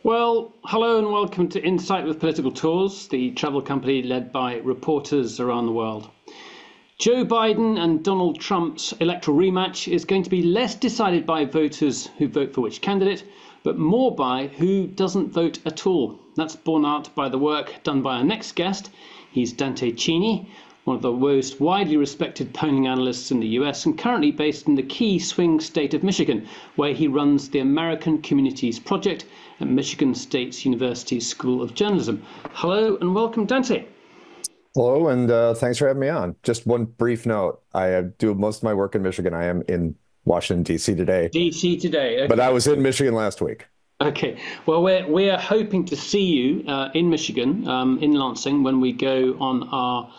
Well, hello and welcome to Insight with Political Tours, the travel company led by reporters around the world. Joe Biden and Donald Trump's electoral rematch is going to be less decided by voters who vote for which candidate, but more by who doesn't vote at all. That's borne out by the work done by our next guest. He's Dante Chinni, one of the most widely respected polling analysts in the US and currently based in the key swing state of Michigan, where he runs the American Communities Project at Michigan State University's School of Journalism. Hello and welcome, Dante. Hello, and thanks for having me on. Just one brief note. I do most of my work in Michigan. I am in Washington, D.C. today, DC today. but I Okay. was in Michigan last week. Okay. Well, we're hoping to see you in Michigan, in Lansing, when we go on our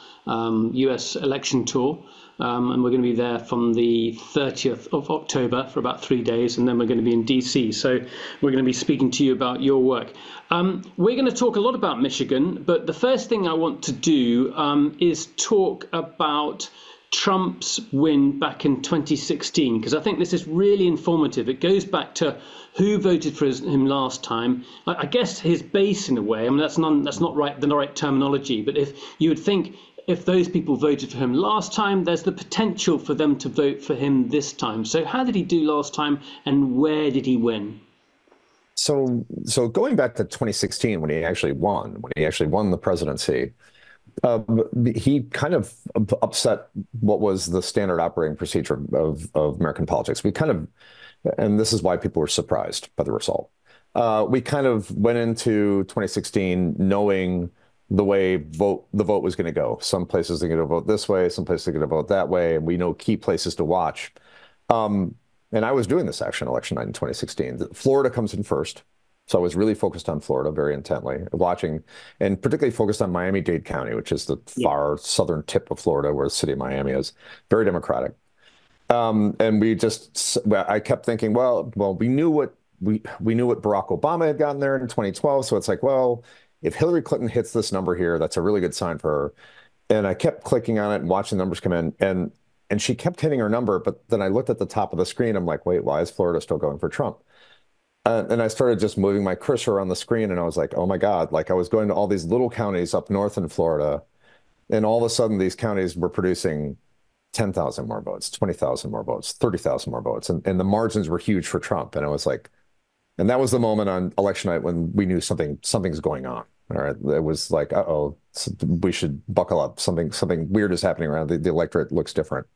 US election tour. And we're going to be there from the 30th of October for about 3 days, and then we're going to be in DC. So we're going to be speaking to you about your work. We're going to talk a lot about Michigan, but the first thing I want to do is talk about Trump's win back in 2016, because I think this is really informative. It goes back to who voted for him last time. I guess his base, in a way. I mean, that's not right, the right terminology. But if you would think if those people voted for him last time, there's the potential for them to vote for him this time. So how did he do last time, and where did he win? So going back to 2016, when he actually won the presidency, he kind of upset what was the standard operating procedure of American politics. And this is why people were surprised by the result. We kind of went into 2016 knowing the way the vote was going to go. Some places are going to vote this way, some places are going to vote that way, and we know key places to watch. Um, and I was doing this actually on election night in 2016. Florida comes in first. So I was really focused on Florida very intently, watching, and particularly focused on Miami-Dade County, which is the Yeah. far southern tip of Florida, where the city of Miami is. Very Democratic. And I kept thinking, well, we knew what Barack Obama had gotten there in 2012. So it's like, well, if Hillary Clinton hits this number here, that's a really good sign for her. And I kept clicking on it and watching the numbers come in, and she kept hitting her number. But then I looked at the top of the screen. I'm like, wait, why is Florida still going for Trump? And I started just moving my cursor on the screen, and I was like, oh my God, like I was going to all these little counties up north in Florida, and all of a sudden these counties were producing 10,000 more votes, 20,000 more votes, 30,000 more votes. And the margins were huge for Trump. And I was like, and that was the moment on election night when we knew something's going on. All right. It was like, uh-oh, we should buckle up. Something weird is happening around. The electorate looks different.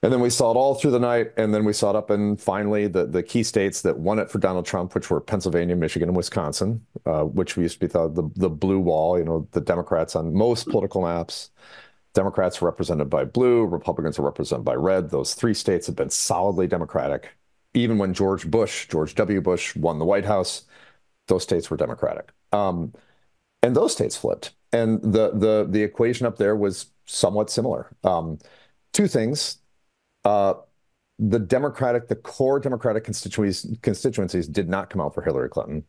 And then we saw it all through the night. And then we saw it up in finally the key states that won it for Donald Trump, which were Pennsylvania, Michigan, and Wisconsin, which we used to be thought the blue wall, the Democrats on most political maps. Democrats are represented by blue, Republicans are represented by red. Those three states have been solidly Democratic. Even when George W. Bush won the White House, those states were Democratic. And those states flipped. And the equation up there was somewhat similar. Two things. Uh, the core Democratic constituencies did not come out for Hillary Clinton.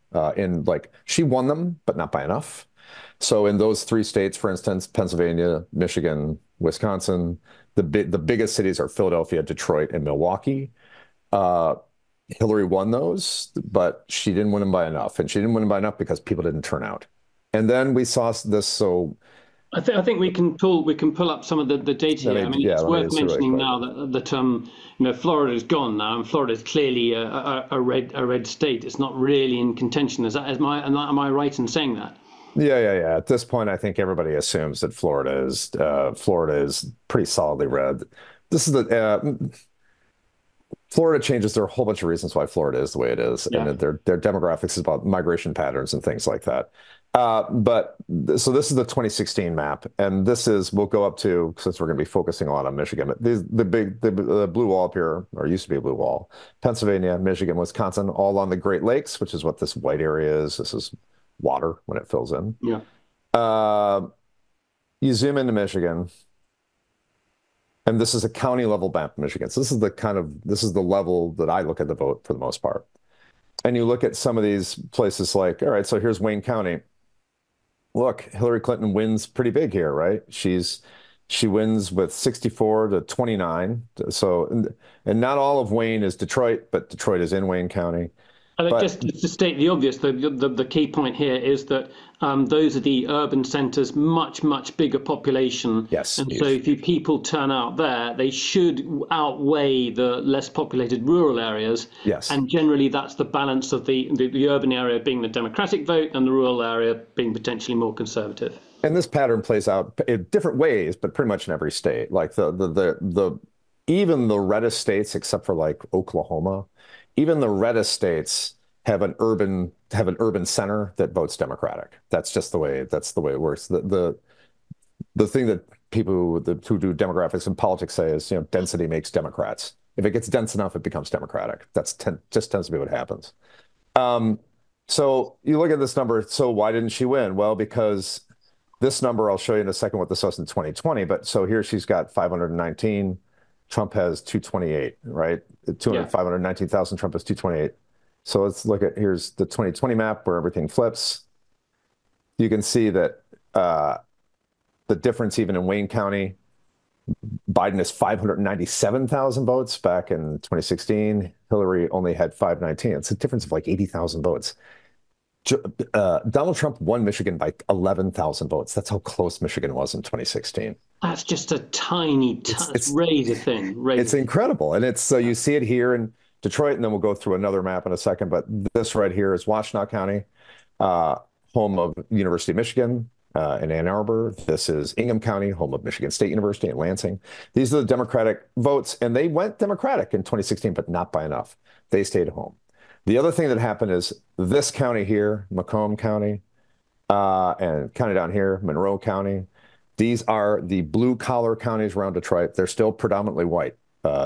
She won them, but not by enough. So in those three states, for instance, Pennsylvania, Michigan, Wisconsin, the biggest cities are Philadelphia, Detroit, and Milwaukee. Uh, Hillary won those, but she didn't win them by enough, and she didn't win them by enough because people didn't turn out. And then we saw this. So I think we can pull up some of the data here. I mean, it's let me worth just really mentioning quick. now that Florida's gone now, and Florida's clearly a red state. It's not really in contention. Am I right in saying that? Yeah. At this point, I think everybody assumes that Florida is pretty solidly red. This is the Florida changes. There are a whole bunch of reasons why Florida is the way it is, and Yeah. that their demographics is about migration patterns and things like that. So this is the 2016 map, and we'll go up to, since we're going to be focusing a lot on Michigan, but the blue wall up here, or used to be a blue wall, Pennsylvania, Michigan, Wisconsin, all on the Great Lakes, which is what this white area is. This is water when it fills in. Yeah. Uh, you zoom into Michigan, and this is a county level map of Michigan. So this is the level that I look at the vote for the most part. And you look at some of these places like, all right, so here's Wayne County. Look, Hillary Clinton wins pretty big here, right? She wins with 64 to 29. So, and not all of Wayne is Detroit, but Detroit is in Wayne County. But just to state the obvious, the key point here is that those are the urban centres, much bigger population, yes, and so if you people turn out there, they should outweigh the less populated rural areas, yes. and generally that's the balance of the urban area being the Democratic vote and the rural area being potentially more conservative. And this pattern plays out in different ways, but pretty much in every state. Like the even the reddest states, except for like Oklahoma, even the reddest states have an urban center that votes Democratic. That's just the way it works. The thing that people who do demographics and politics say is, density makes Democrats. If it gets dense enough, it becomes Democratic. Just tends to be what happens. Um, so you look at this number. So why didn't she win? Well, because this number, I'll show you in a second what this was in 2020. But so here she's got 519. Trump has 228, right? 200, Yeah. 519,000. Trump has 228. So let's look at, here's the 2020 map where everything flips. You can see that the difference even in Wayne County, Biden has 597,000 votes back in 2016. Hillary only had 519. It's a difference of like 80,000 votes. Donald Trump won Michigan by 11,000 votes. That's how close Michigan was in 2016. That's just a tiny, razor thin. It's incredible. And it's so you see it here in Detroit, and then we'll go through another map in a second. But this right here is Washtenaw County, home of University of Michigan in Ann Arbor. This is Ingham County, home of Michigan State University in Lansing. These are the Democratic votes, and they went Democratic in 2016, but not by enough. They stayed home. The other thing that happened is this county here, Macomb County, and county down here, Monroe County. These are the blue-collar counties around Detroit. They're still predominantly white.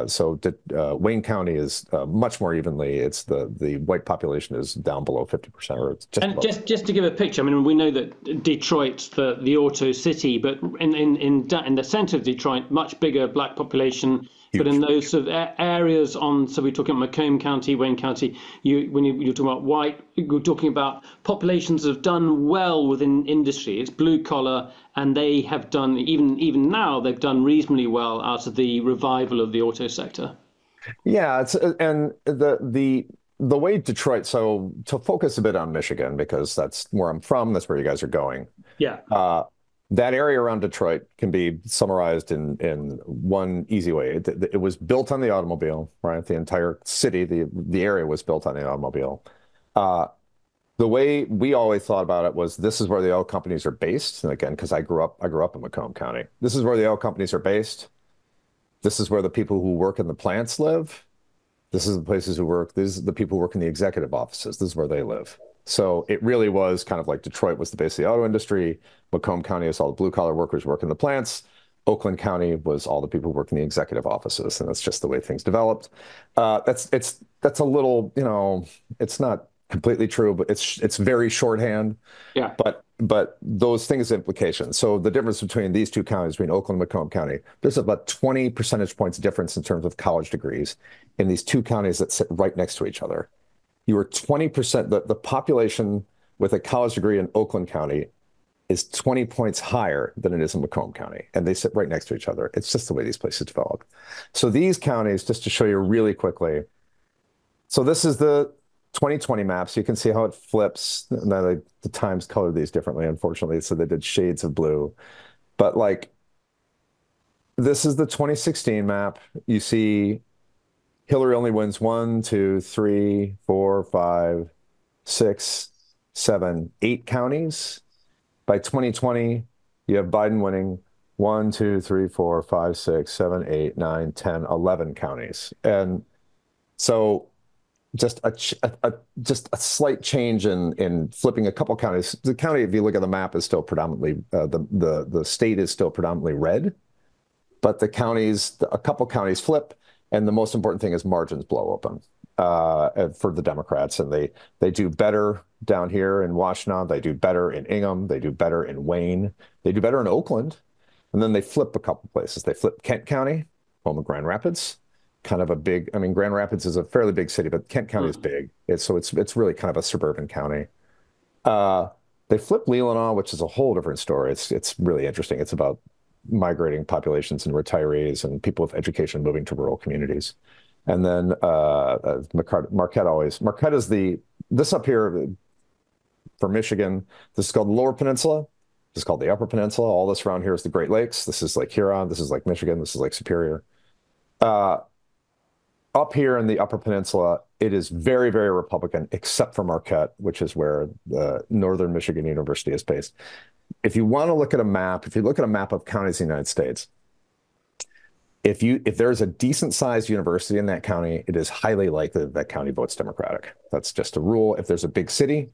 So Wayne County is much more evenly. It's the white population is down below 50%, or it's just. And just to give a picture, I mean, we know that Detroit's the auto city, but in the center of Detroit, much bigger black population. Huge. But in those sort of areas so we're talking about Macomb County, Wayne County, when you're talking about white, you're talking about populations that have done well within industry. It's blue collar, and they have done, even now, they've done reasonably well out of the revival of the auto sector. Yeah, and the way Detroit, so to focus a bit on Michigan, because that's where I'm from, that's where you guys are going. Yeah. That area around Detroit can be summarized in one easy way. It was built on the automobile, right? The entire city, the area was built on the automobile. The way we always thought about it was this is where the oil companies are based. And again, because I grew up in Macomb County. This is where the oil companies are based. This is where the people who work in the plants live. This is the places who work. This is the people who work in the executive offices. This is where they live. So it really was kind of like Detroit was the base of the auto industry. Macomb County is all the blue collar workers work in the plants. Oakland County was all the people who work in the executive offices, and that's just the way things developed. That's a little, it's not completely true, but it's very shorthand. Yeah. But those things implications. So the difference between these two counties, between Oakland and Macomb County, there's about 20 percentage points difference in terms of college degrees in these two counties that sit right next to each other. You are 20%, the population with a college degree in Oakland County is 20 points higher than it is in Macomb County, and they sit right next to each other. It's just the way these places develop. So these counties, just to show you really quickly, so this is the 2020 map, so you can see how it flips. Now, the Times colored these differently, unfortunately, so they did shades of blue. But like, this is the 2016 map. You see Hillary only wins 1, 2, 3, 4, 5, 6, 7, 8 counties. By 2020, you have Biden winning 1, 2, 3, 4, 5, 6, 7, 8, 9, 10, 11 counties. And so just a slight change in flipping a couple counties. The county, if you look at the map, is still predominantly, the state is still predominantly red, but a couple counties flip. And the most important thing is margins blow open for the Democrats. And they do better down here in Washtenaw. They do better in Ingham. They do better in Wayne. They do better in Oakland. And then they flip a couple places. They flip Kent County, home of Grand Rapids. Kind of a big, I mean, Grand Rapids is a fairly big city, but Kent County is big. So it's really kind of a suburban county. They flip Leelanau, which is a whole different story. It's really interesting. It's about migrating populations and retirees and people with education moving to rural communities. And then Marquette is this up here for Michigan. This is called the Lower Peninsula. This is called the Upper Peninsula. All this around here is the Great Lakes. This is Lake Huron. This is Lake Michigan. This is Lake Superior. Up here in the Upper Peninsula, it is very, very Republican, except for Marquette, which is where the Northern Michigan University is based. If you want to look at a map, if you look at a map of counties in the United States, if there's a decent sized university in that county, it is highly likely that that county votes Democratic. That's just a rule. If there's a big city,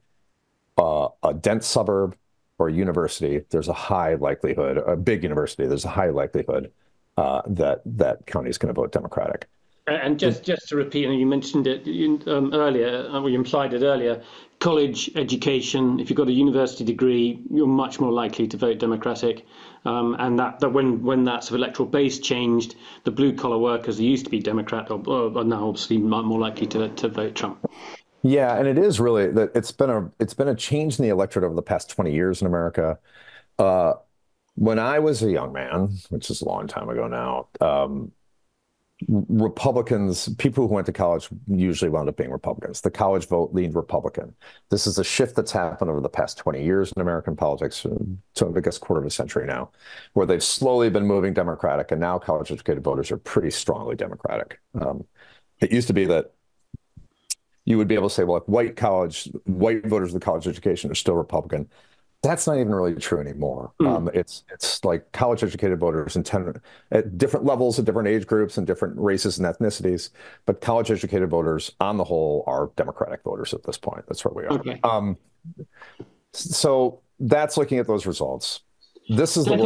a dense suburb, or a university, there's a high likelihood, a big university, there's a high likelihood that that county is going to vote Democratic. And just to repeat, and you mentioned it earlier, or you implied it earlier, college education, if you've got a university degree, you're much more likely to vote Democratic. And that when that sort of electoral base changed, the blue collar workers who used to be Democrat are now obviously more likely to vote Trump. Yeah, and it is really that it's been a change in the electorate over the past 20 years in America. When I was a young man, which is a long time ago now, Republicans, people who went to college usually wound up being Republicans. The college vote leaned Republican. This is a shift that's happened over the past 20 years in American politics, so I guess quarter of a century now, where they've slowly been moving Democratic, and now college-educated voters are pretty strongly Democratic. It used to be that you would be able to say, well, if white voters with college education are still Republican. That's not even really true anymore. It's like college-educated voters at different levels, at different age groups, and different races and ethnicities. But college-educated voters, on the whole, are Democratic voters at this point. That's where we are. Okay. So that's looking at those results. This is I think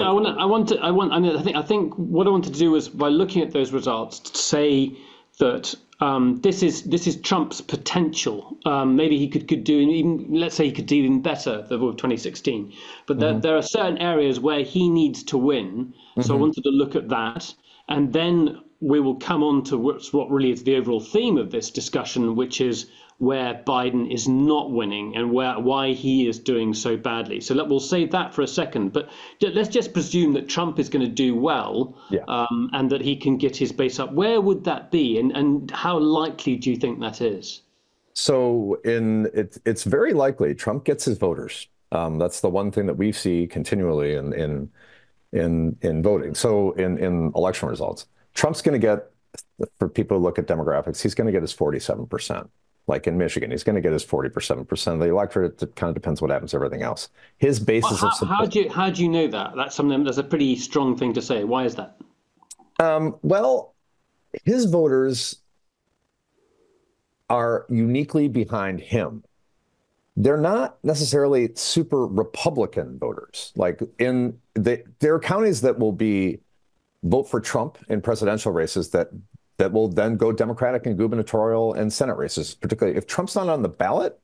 what I want to do is, by looking at those results, to say that this is Trump's potential. Maybe he could do even, let's say he could do even better than 2016. But there are certain areas where he needs to win. So I wanted to look at that, and then we will come on to what really is the overall theme of this discussion, which is where Biden is not winning and why he is doing so badly. So we'll save that for a second. But let's just presume that Trump is going to do well, and that he can get his base up. Where would that be, and how likely do you think that is? So it's very likely Trump gets his voters. That's the one thing that we see continually in voting. So in election results, Trump's going to get, for people who look at demographics, he's going to get his 47%. Like in Michigan, he's going to get his 47% of the electorate. It kind of depends what happens to everything else. His basis of support. How do you know that? That's a pretty strong thing to say. Why is that? Well, his voters are uniquely behind him. They're not necessarily super Republican voters. Like there are counties that will vote for Trump in presidential races that will then go Democratic in gubernatorial and Senate races. Particularly if Trump's not on the ballot,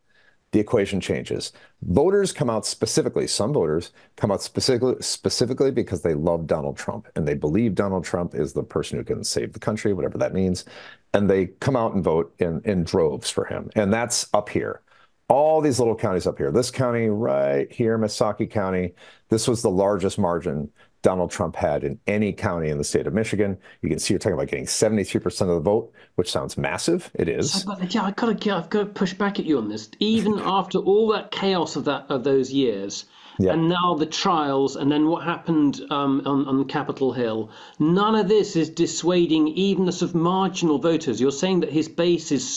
the equation changes. Voters come out specifically, some voters come out specifically because they love Donald Trump and they believe Donald Trump is the person who can save the country, whatever that means. And they come out and vote in droves for him. And that's up here. All these little counties up here. This county right here, Missaukee County, this was the largest margin Donald Trump had in any county in the state of Michigan. You can see you're talking about getting 73% of the vote, which sounds massive. It is. Yeah, I've got to push back at you on this. Even after all that chaos of those years, and now the trials, and then what happened on Capitol Hill, none of this is dissuading even the sort of marginal voters. You're saying that his vote is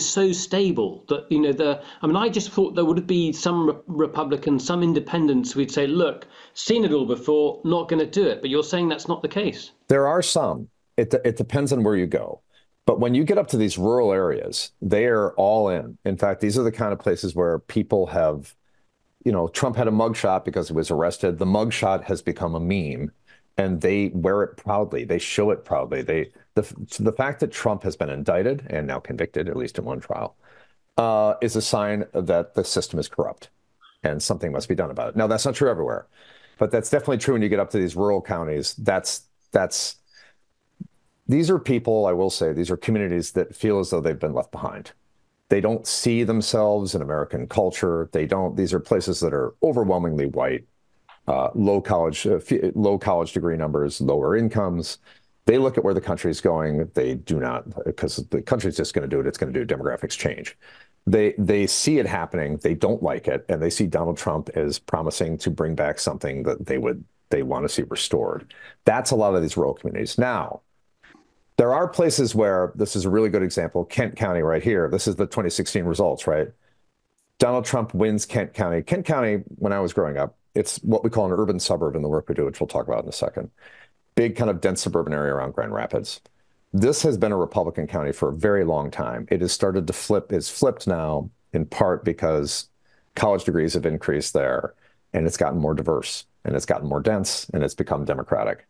so stable that I just thought there would be some Republicans, some independents who'd say, look, seen it all before, not going to do it. But you're saying that's not the case. There are some. It depends on where you go. But when you get up to these rural areas, they are all in. In fact, these are the kind of places where people have, Trump had a mugshot because he was arrested. The mugshot has become a meme, and they wear it proudly. They show it proudly. The fact that Trump has been indicted and now convicted, at least in one trial, is a sign that the system is corrupt and something must be done about it. Now, that's not true everywhere, but that's definitely true when you get up to these rural counties. These are people, I will say, these are communities that feel as though they've been left behind. They don't see themselves in American culture. These are places that are overwhelmingly white, low college degree numbers, lower incomes. They look at where the country is going. They do not, because the country's just going to do it. It's going to do demographics change. They see it happening. They don't like it, and they see Donald Trump as promising to bring back something that they want to see restored. That's a lot of these rural communities. Now, there are places where this is a really good example. Kent County, right here. This is the 2016 results, right? Donald Trump wins Kent County. Kent County, when I was growing up, it's what we call an urban suburb in the work we do, which we'll talk about in a second. Big kind of dense suburban area around Grand Rapids. This has been a Republican county for a very long time. It has started to flip, it's flipped now in part because college degrees have increased there and it's gotten more diverse and it's gotten more dense and it's become Democratic.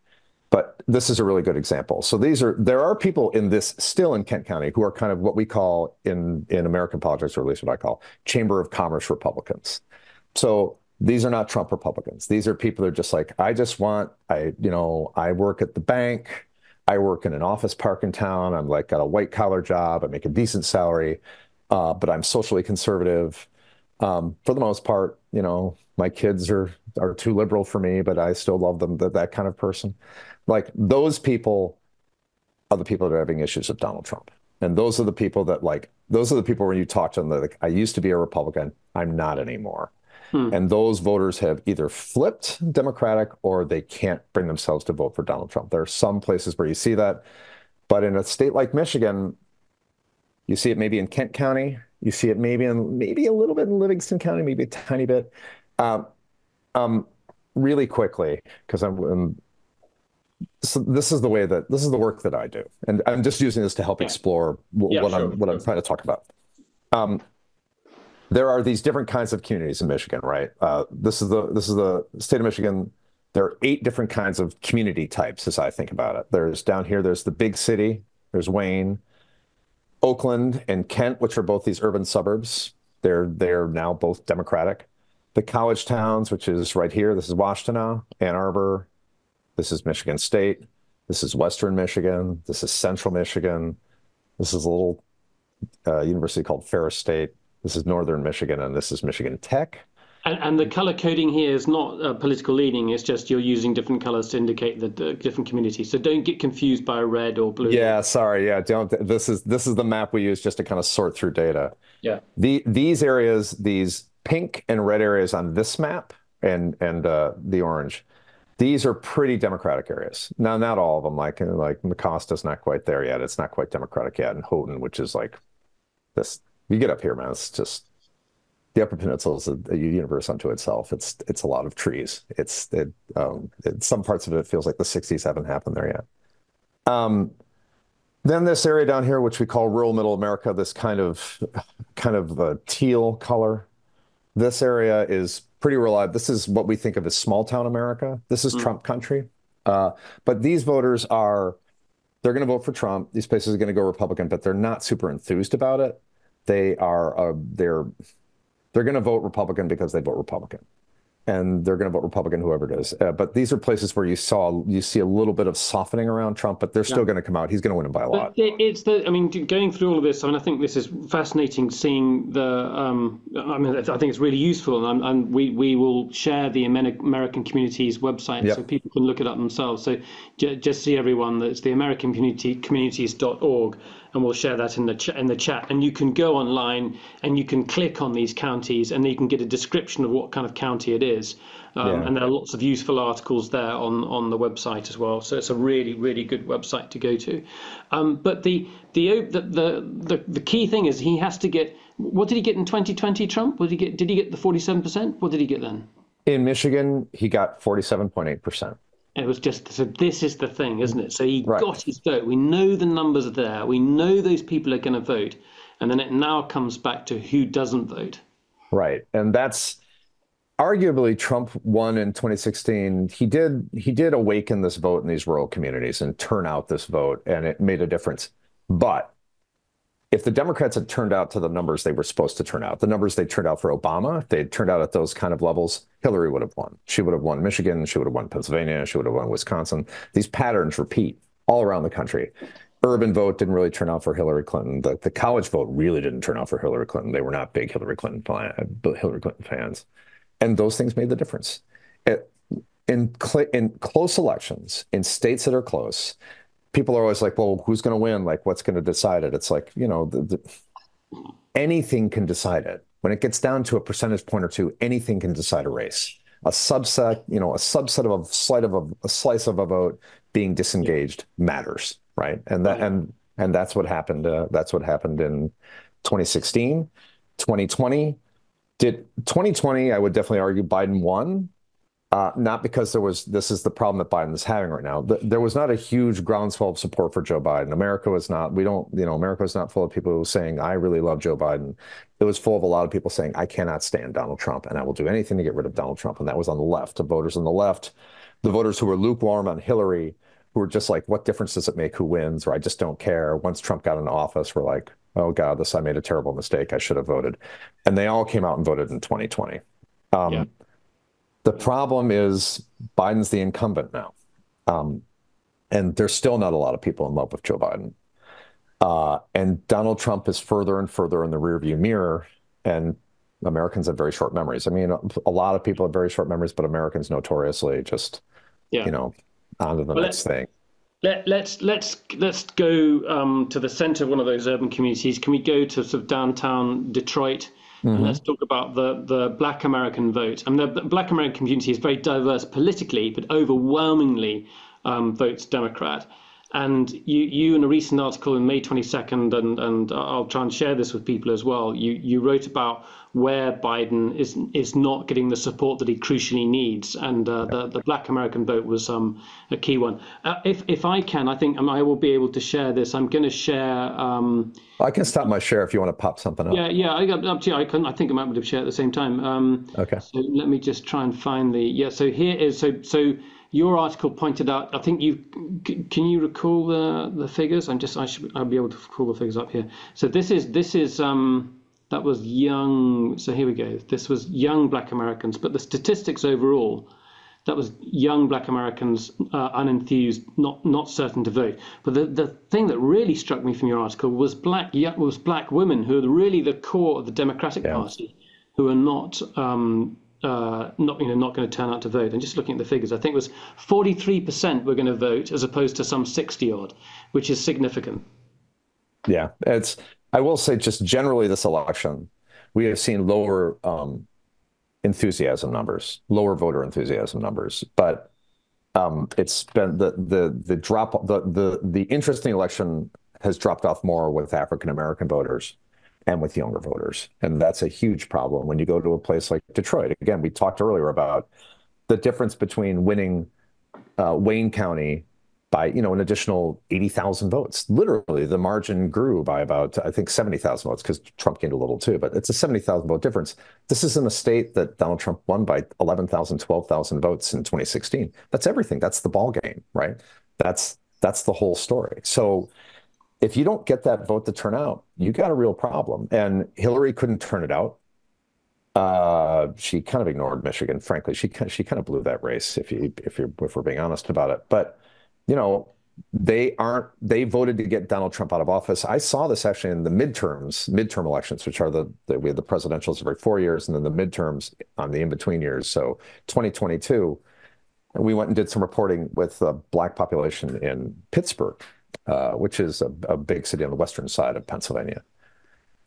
But this is a really good example. So there are people in this still in Kent County who are kind of what we call in American politics, or at least what I call Chamber of Commerce Republicans. So these are not Trump Republicans. These are people that are just like, I work at the bank. I work in an office park in town. I'm like got a white collar job. I make a decent salary, but I'm socially conservative. For the most part, my kids are too liberal for me, but I still love them. That kind of person. Like those people are the people that are having issues with Donald Trump. And those are the people when you talk to them, they're like, I used to be a Republican. I'm not anymore. And those voters have either flipped Democratic or they can't bring themselves to vote for Donald Trump. There are some places where you see that. But in a state like Michigan, you see it maybe in Kent County. You see it maybe a little bit in Livingston County, maybe a tiny bit. Really quickly, because so this is the work that I do, and I'm just using this to help explore what I'm trying to talk about. There are these different kinds of communities in Michigan, right? This is the state of Michigan. There are 8 different kinds of community types, as I think about it. There's down here. There's the big city. There's Wayne, Oakland, and Kent, which are both these urban suburbs. They're now both Democratic. The college towns, which is right here. This is Washtenaw, Ann Arbor. This is Michigan State. This is Western Michigan. This is Central Michigan. This is a little university called Ferris State. This is Northern Michigan, and this is Michigan Tech. And the color coding here is not political leaning. It's just you're using different colors to indicate the different communities. So don't get confused by red or blue. Yeah, sorry. Yeah, don't. This is the map we use just to kind of sort through data. Yeah. These areas, these pink and red areas on this map, and the orange, these are pretty Democratic areas. Now, not all of them. Like Mecosta's not quite there yet. It's not quite Democratic yet. And Houghton, which is like this. You get up here, man. It's just the Upper Peninsula is a universe unto itself. It's a lot of trees. Some parts of it feels like the 60s haven't happened there yet. Then this area down here, which we call rural middle America, this kind of teal color. This area is pretty reliable. This is what we think of as small town America. This is Trump country. But these voters they're going to vote for Trump. These places are going to go Republican, but they're not super enthused about it. They're going to vote Republican because they vote Republican, and they're going to vote Republican whoever it is. But these are places where you see a little bit of softening around Trump, but they're still going to come out. He's going to win them by a lot. Going through all of this, I think this is fascinating. Seeing I think it's really useful, and we will share the American Communities website so people can look it up themselves. So just see everyone that it's the American Communities.org. And we'll share that in the chat. And you can go online and you can click on these counties, and then you can get a description of what kind of county it is. And there are lots of useful articles there on the website as well. So it's a really, really good website to go to. But the key thing is he has to get. What did he get in 2020? Trump? Did he get the 47%? What did he get then? In Michigan, he got 47.8%. It was just, so this is the thing, isn't it? So he got his vote. We know the numbers are there. We know those people are going to vote. And then it now comes back to who doesn't vote. Right. And that's arguably Trump won in 2016. He did awaken this vote in these rural communities and turn out this vote, and it made a difference. But if the Democrats had turned out to the numbers they were supposed to turn out, the numbers they turned out for Obama, if they had turned out at those kind of levels, Hillary would have won. She would have won Michigan. She would have won Pennsylvania. She would have won Wisconsin. These patterns repeat all around the country. Urban vote didn't really turn out for Hillary Clinton. The college vote really didn't turn out for Hillary Clinton. They were not big Hillary Clinton fans. And those things made the difference. In close elections, in states that are close, people are always like, well, who's going to win? Like, what's going to decide it? It's like, anything can decide it. When it gets down to a percentage point or two, anything can decide a race. A subset, a subset of a slice of a vote being disengaged matters, right? And that's what happened. That's what happened in 2016, 2020. 2020, I would definitely argue Biden won. Not because this is the problem that Biden is having right now. There was not a huge groundswell of support for Joe Biden. America was not, America was not full of people who were saying, I really love Joe Biden. It was full of a lot of people saying, I cannot stand Donald Trump and I will do anything to get rid of Donald Trump. And that was on the left, the voters on the left, the voters who were lukewarm on Hillary, who were just like, what difference does it make who wins? Or I just don't care. Once Trump got into office, we're like, oh God, I made a terrible mistake. I should have voted. And they all came out and voted in 2020. Yeah. The problem is Biden's the incumbent now. And there's still not a lot of people in love with Joe Biden. And Donald Trump is further and further in the rearview mirror. And Americans have very short memories. I mean, a lot of people have very short memories, but Americans notoriously just, on to the next thing. Let's go to the center of one of those urban communities. Can we go to sort of downtown Detroit? And let's talk about the Black American vote. I mean, the Black American community is very diverse politically, but overwhelmingly votes Democrat. And you in a recent article in May 22nd, and I'll try and share this with people as well, you wrote about where Biden is not getting the support that he crucially needs, and the Black American vote was a key one. If I can, I think I will be able to share this. I'm going to share. I can stop my share if you want to pop something up. Yeah, up to you. I think I might be able to share at the same time. Okay. So let me just try and find so here is so. Your article pointed out, I think can you recall the figures? I'll be able to recall the figures up here. So this is that was young. So here we go. This was young Black Americans, but the statistics overall, that was young Black Americans, unenthused, not certain to vote. But the thing that really struck me from your article was black women who are really the core of the Democratic Party, who are not going to turn out to vote. And just looking at the figures, I think it was 43% were going to vote as opposed to some 60 odd, which is significant. Yeah, I will say just generally this election, we have seen lower enthusiasm numbers, lower voter enthusiasm numbers, but it's been the drop, the interest in the election has dropped off more with African American voters and with younger voters. And that's a huge problem when you go to a place like Detroit. Again, we talked earlier about the difference between winning Wayne County by, an additional 80,000 votes. Literally, the margin grew by about, I think, 70,000 votes because Trump gained a little too, but it's a 70,000 vote difference. This is in a state that Donald Trump won by 11,000, 12,000 votes in 2016. That's everything. That's the ball game, right? That's the whole story. So if you don't get that vote to turn out, you got a real problem. And Hillary couldn't turn it out. She kind of ignored Michigan, frankly. She kind of blew that race, if we're being honest about it. But they voted to get Donald Trump out of office. I saw this actually in the midterm elections, which are we had the presidentials every 4 years, and then the midterms on the in-between years. So 2022, we went and did some reporting with the Black population in Pittsburgh, which is a big city on the western side of Pennsylvania.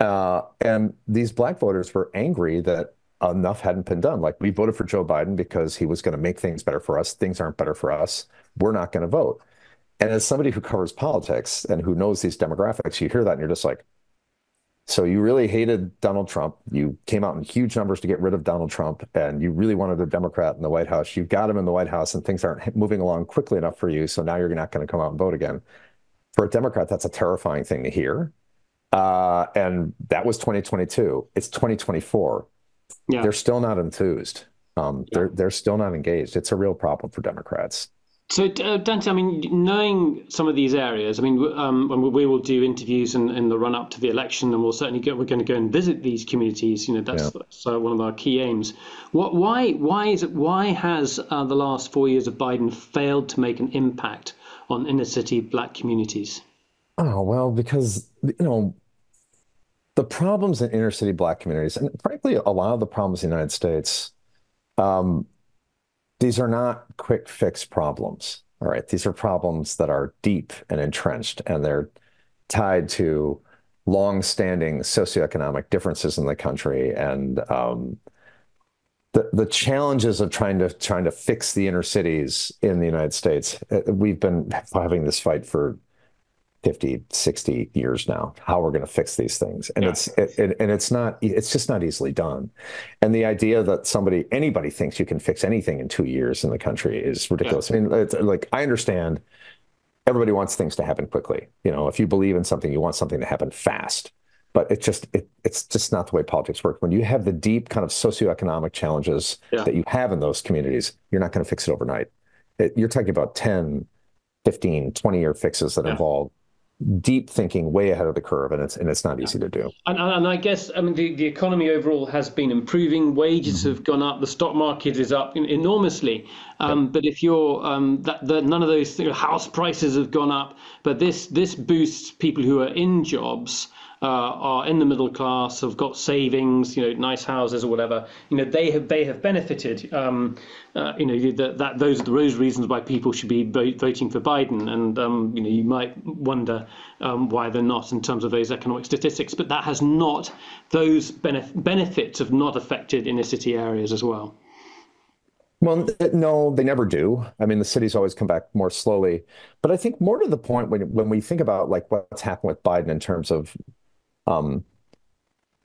And these Black voters were angry that enough hadn't been done. Like, we voted for Joe Biden because he was going to make things better for us. Things aren't better for us. We're not going to vote. And as somebody who covers politics and who knows these demographics, you hear that and you're just like, so you really hated Donald Trump. You came out in huge numbers to get rid of Donald Trump, and you really wanted a Democrat in the White House. You got him in the White House, and things aren't moving along quickly enough for you. So now you're not going to come out and vote again. For a Democrat, that's a terrifying thing to hear. And that was 2022. It's 2024. Yeah. They're still not enthused. They're still not engaged. It's a real problem for Democrats. So, Dante, I mean, knowing some of these areas, I mean, when we will do interviews in the run up to the election, and we're going to go and visit these communities. That's one of our key aims. Why has the last 4 years of Biden failed to make an impact on inner city Black communities? Oh, well, because, the problems in inner city Black communities, and frankly, a lot of the problems in the United States, these are not quick fix problems. All right, these are problems that are deep and entrenched, and they're tied to long-standing socioeconomic differences in the country, and the challenges of trying to fix the inner cities in the United States. We've been having this fight for 50, 60 years now, how we're going to fix these things. And Yeah. it's just not easily done. And the idea that anybody thinks you can fix anything in 2 years in the country is ridiculous. Yeah. I mean, it's like, I understand everybody wants things to happen quickly. You know, if you believe in something, you want something to happen fast. But it's just not the way politics work. When you have the deep kind of socioeconomic challenges Yeah. that you have in those communities, you're not going to fix it overnight. You're talking about 10, 15, 20-year fixes that Yeah. involve deep thinking way ahead of the curve, and it's not Yeah. easy to do. And I guess, I mean, the economy overall has been improving. Wages Mhm. have gone up. The stock market is up enormously. Yep. But if you're none of those things, house prices have gone up. But this boosts people who are in jobs, are in the middle class, have got savings, nice houses or whatever. They have benefited. Those are those reasons why people should be voting for Biden. And you might wonder why they're not in terms of those economic statistics. But that has not those benefits have not affected inner city areas as well. Well, no, they never do. I mean, the cities always come back more slowly. But I think more to the point, when we think about like what's happened with Biden in terms of um,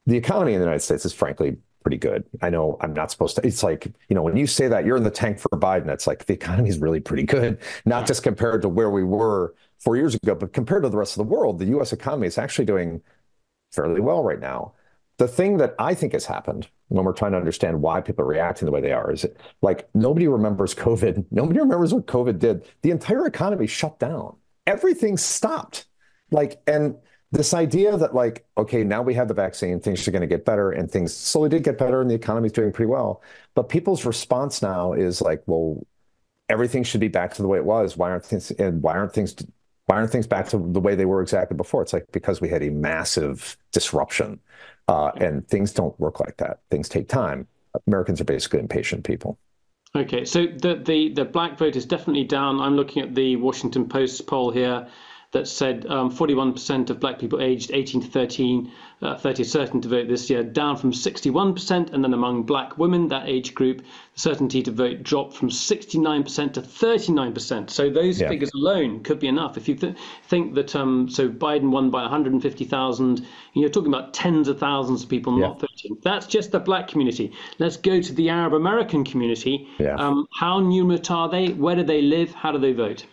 the economy in the United States is frankly pretty good. I know I'm not supposed to. It's like, when you say that you're in the tank for Biden, it's like the economy is really pretty good, not Yeah. just compared to where we were 4 years ago, but compared to the rest of the world. The U.S. economy is actually doing fairly well right now. The thing that I think has happened when we're trying to understand why people are reacting the way they are is like nobody remembers COVID. Nobody remembers what COVID did. The entire economy shut down. Everything stopped. And this idea that like, okay, now we have the vaccine, things are going to get better, and things slowly did get better, and the economy is doing pretty well. But people's response now is like, well, everything should be back to the way it was. Why aren't things back to the way they were exactly before? It's like because we had a massive disruption, and things don't work like that. Things take time. Americans are basically impatient people. Okay, so the black vote is definitely down. I'm looking at the Washington Post poll here that said 41% of black people aged 18 to 30 are certain to vote this year, down from 61%. And then among black women, that age group, the certainty to vote dropped from 69% to 39%. So those Yeah. figures alone could be enough. If you think that, so Biden won by 150,000, you're talking about tens of thousands of people Yeah. not voting. That's just the black community. Let's go to the Arab American community. Yeah. How numerate are they? Where do they live? How do they vote?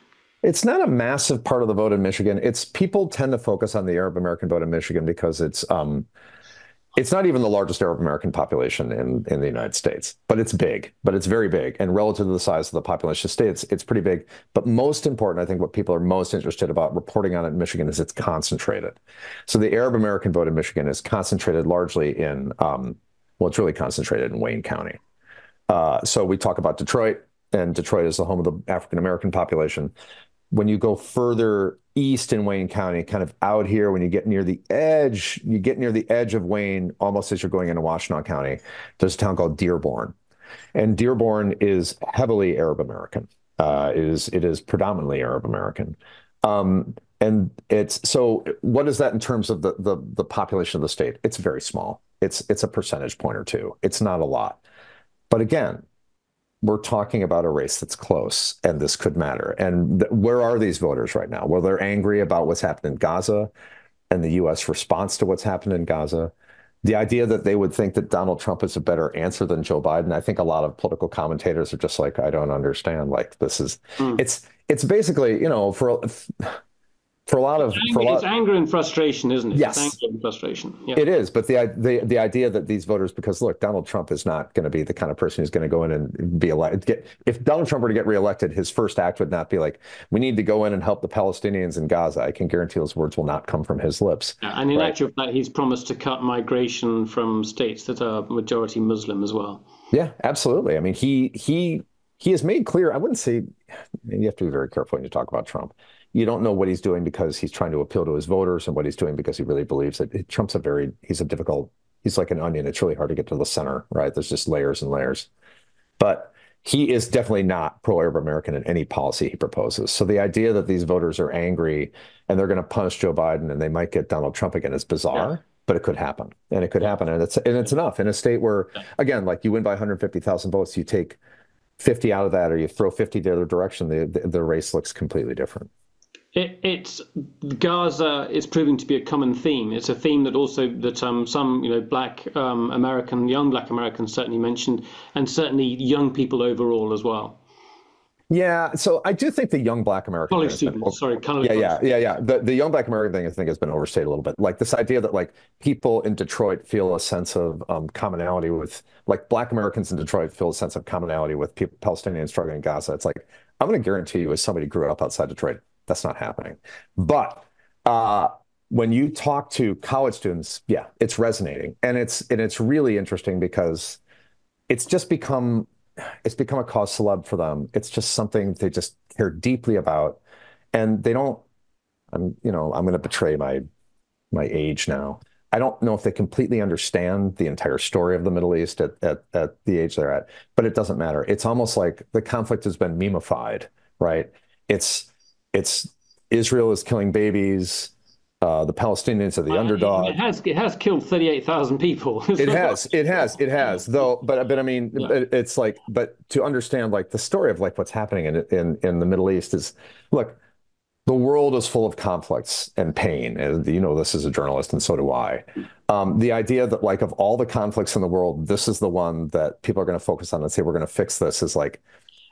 It's not a massive part of the vote in Michigan. People tend to focus on the Arab American vote in Michigan because it's not even the largest Arab American population in the United States, but it's big, but it's very big. And relative to the size of the population of the state, it's pretty big. But most important, I think what people are most interested about reporting on it in Michigan is it's concentrated. So the Arab American vote in Michigan is concentrated largely it's really concentrated in Wayne County. So we talk about Detroit, and Detroit is the home of the African American population. When you go further east in Wayne County, kind of out here, when you get near the edge of Wayne, almost as you're going into Washtenaw County, there's a town called Dearborn. And Dearborn is heavily Arab American. It is predominantly Arab American. And so what is that in terms of the population of the state? It's very small. It's a percentage point or two. It's not a lot. But again, we're talking about a race that's close, and this could matter. And where are these voters right now? Well, they're angry about what's happened in Gaza and the U.S. response to what's happened in Gaza. The idea that they would think that Donald Trump is a better answer than Joe Biden, I think a lot of political commentators are just like, I don't understand. Like Mm. it's basically, It's anger and frustration, isn't it? It's anger yes, and frustration. Yeah. it is, but the idea that these voters, because look, Donald Trump is not going to be the kind of person who's going to go in and be elected. If Donald Trump were to get reelected, his first act would not be like, we need to go in and help the Palestinians in Gaza. I can guarantee those words will not come from his lips. Yeah, and in Right? actual fact, he's promised to cut migration from states that are majority Muslim as well. Yeah, absolutely. I mean, he has made clear. I wouldn't say, and you have to be very careful when you talk about Trump. You don't know what he's doing because he's trying to appeal to his voters, and what he's doing because he really believes that he's like an onion. It's really hard to get to the center, right? There's just layers and layers. But he is definitely not pro-Arab American in any policy he proposes. So the idea that these voters are angry and they're going to punish Joe Biden and they might get Donald Trump again is Yeah, bizarre, but it could happen. And it could yeah, happen. And it's enough in a state where, yeah. again, like you win by 150,000 votes, you take 50 out of that or you throw 50 the other direction, the race looks completely different. It's Gaza is proving to be a common theme. It's a theme that also that some black American young black Americans certainly mentioned, and certainly young people overall as well. Yeah, so I do think the young black American thing College has been, students, sorry, yeah, college yeah, students. yeah, yeah. The young black American thing I think has been overstated a little bit. Like this idea that like people in Detroit feel a sense of commonality with, like black Americans in Detroit feel a sense of commonality with people, Palestinians struggling in Gaza. It's like, I'm going to guarantee you, as somebody who grew up outside Detroit, that's not happening. But uh, when you talk to college students, yeah, it's resonating, and it's really interesting because it's just become it's become a cause celeb for them. It's just something they just care deeply about, and they don't. I'm going to betray my age now. I don't know if they completely understand the entire story of the Middle East at the age they're at, but it doesn't matter. It's almost like the conflict has been memeified, right? It's it's Israel is killing babies. The Palestinians are the It underdog. has killed 38,000 people. It So, has, it has, it yeah, has. Though, but I mean, yeah, it's like, but to understand like the story of like what's happening in the Middle East is, look, the world is full of conflicts and pain, and you know this as a journalist, and so do I. The idea that like of all the conflicts in the world, this is the one that people are going to focus on and say we're going to fix this is like,